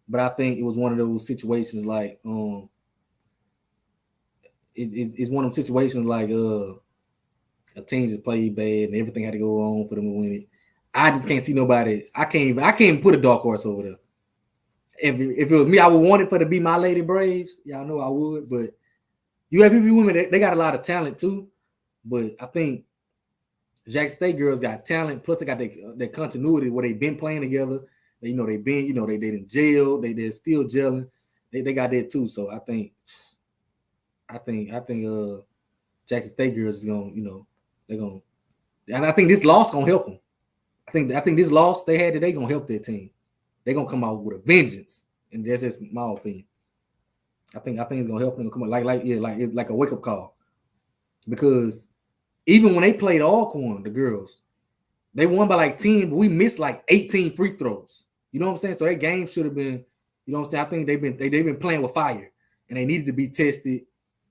but I think it was one of those situations like it's one of those situations like a team just played bad and everything had to go wrong for them to win it. I just can't see nobody. I can't even put a dark horse over there. If it was me, I would want it for to be my Lady Braves. Y'all know I would, but UAPB women, they got a lot of talent too. But I think Jackson State girls got talent. Plus, they got their continuity where they've been playing together. They've been, they in jail. They're still gelling. They got that too. So I think Jackson State girls is gonna, they're gonna, and I think this loss gonna help them. I think this loss they had today gonna help their team. They're gonna come out with a vengeance, and that's just my opinion. I think it's gonna help them come out like a wake up call, because even when they played Alcorn, the girls, they won by like 10, but we missed like 18 free throws. You know what I'm saying? So that game should have been, you know what I'm saying? I think they've been playing with fire, and they needed to be tested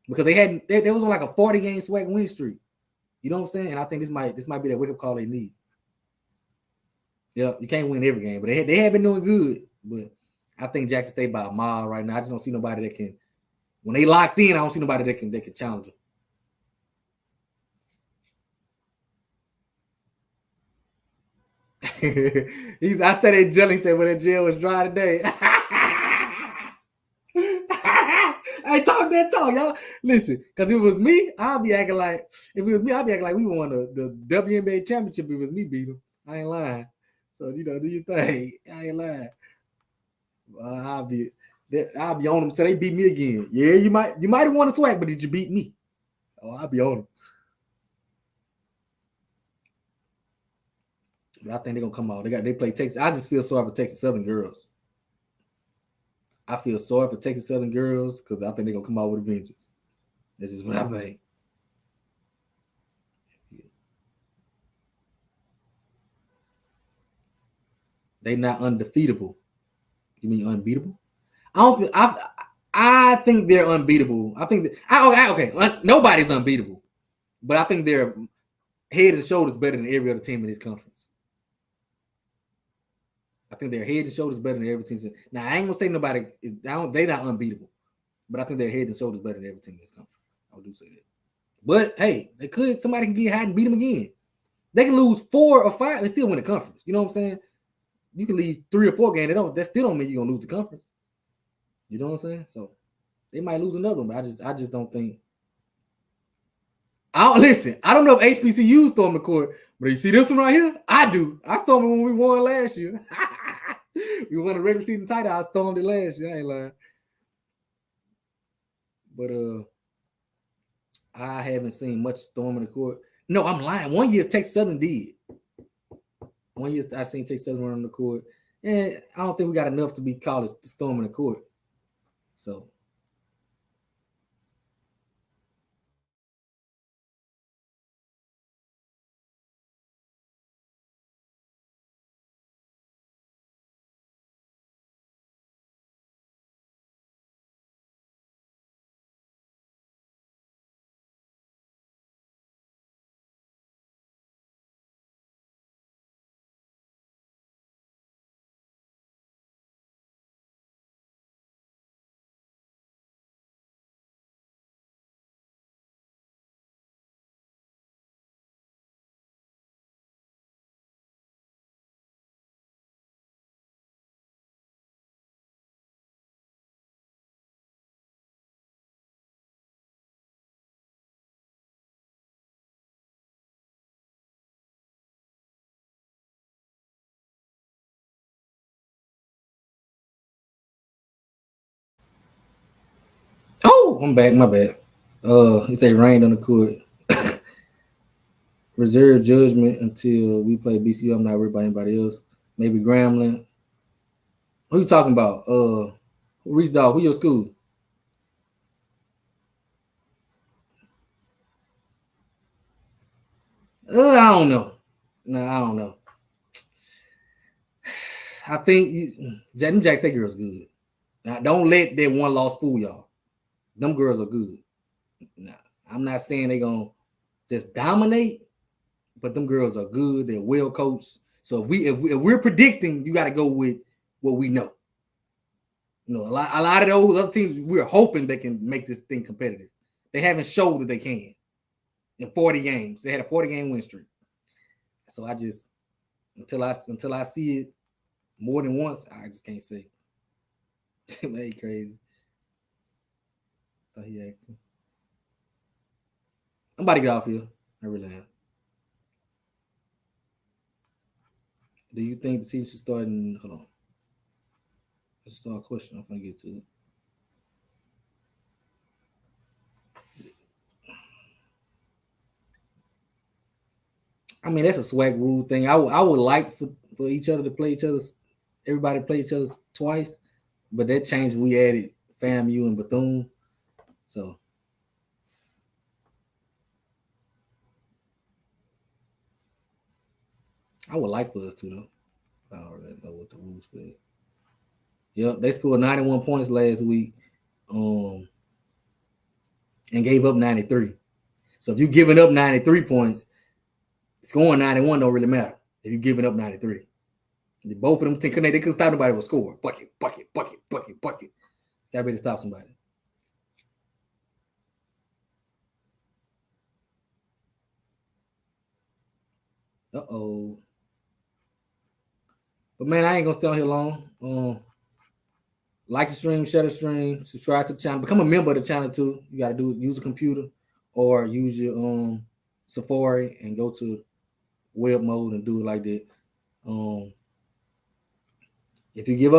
because they was on like a 40-game Swac'n win streak. You know what I'm saying? And I think this might be that wake up call they need. Yeah, you can't win every game, but they have been doing good. But I think Jackson State by a mile right now. I just don't see nobody that can. When they locked in, I don't see nobody that can challenge them. I said that jelly said when that jail was dry today. I talk that talk, y'all. Listen, because if it was me, I'll be acting like we won the WNBA championship. If it was me beat them. I ain't lying. So do your thing. I ain't lying. I'll be on them until they beat me again. Yeah, you might have won a swag, but did you beat me? Oh, I'll be on them. But I think they're gonna come out. They play Texas. I just feel sorry for Texas Southern girls. I feel sorry for Texas Southern girls because I think they're gonna come out with a vengeance. That's just what I think. They not undefeatable. You mean unbeatable? I think they're unbeatable. I think nobody's unbeatable, but I think they're head and shoulders better than every other team in this conference. I think they're head and shoulders better than every team. Now I ain't gonna say nobody. They're not unbeatable, but I think they're head and shoulders better than every team in this conference. I do say that. But hey, somebody can get hot and beat them again. They can lose 4 or 5 and still win the conference. You know what I'm saying? You can leave 3 or 4 games. That still don't mean you're gonna lose the conference. You know what I'm saying? So they might lose another one, but I just don't think. I don't know if HBCU stormed the court, but you see this one right here? I do. I stormed it when we won last year. We won the regular season title. I stormed it last year. I ain't lying. But I haven't seen much storming the court. No, I'm lying. One year Texas Southern did. One year I seen Texas Southern run on the court. And I don't think we got enough to be called a storming the court. So. Oh, I'm back. My bad. He say rained on the court. Reserve judgment until we play BCU. I'm not worried about anybody else. Maybe Grambling. Who you talking about? Reese Dog. Who your school? I don't know. No, I don't know. I think Jack State girls good. Now, don't let that one loss fool y'all. Them girls are good. Now, I'm not saying they're going to just dominate, but them girls are good. They're well coached. So if we're predicting, you got to go with what we know. You know, a lot of those other teams, we're hoping they can make this thing competitive. They haven't showed that they can. In 40 games, they had a 40-game win streak. So I just Until I see it more than once, I just can't say. Man, he crazy. Thought he asked. I'm about to get off here. I really am. Do you think the season should start in? Hold on. Let's start a question. I'm gonna get to it. I mean, that's a swag rule thing. I would like for each other to play each other's, everybody play each other's twice, but that changed when we added FAMU and Bethune. So I would like for us to though. I don't really know what the rules say. Yep, they scored 91 points last week, and gave up 93. So if you're giving up 93 points, scoring 91 don't really matter if you're giving up 93. Both of them they couldn't stop nobody with a score. Bucket. Gotta be able to stop somebody. Uh-oh. But man, I ain't gonna stay on here long. Like the stream, share the stream, subscribe to the channel, become a member of the channel too. You gotta use a computer or use your Safari and go to web mode and do it like that. If you give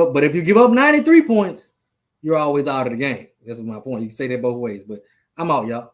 up 93 points, you're always out of the game. That's my point. You can say that both ways, but I'm out, y'all.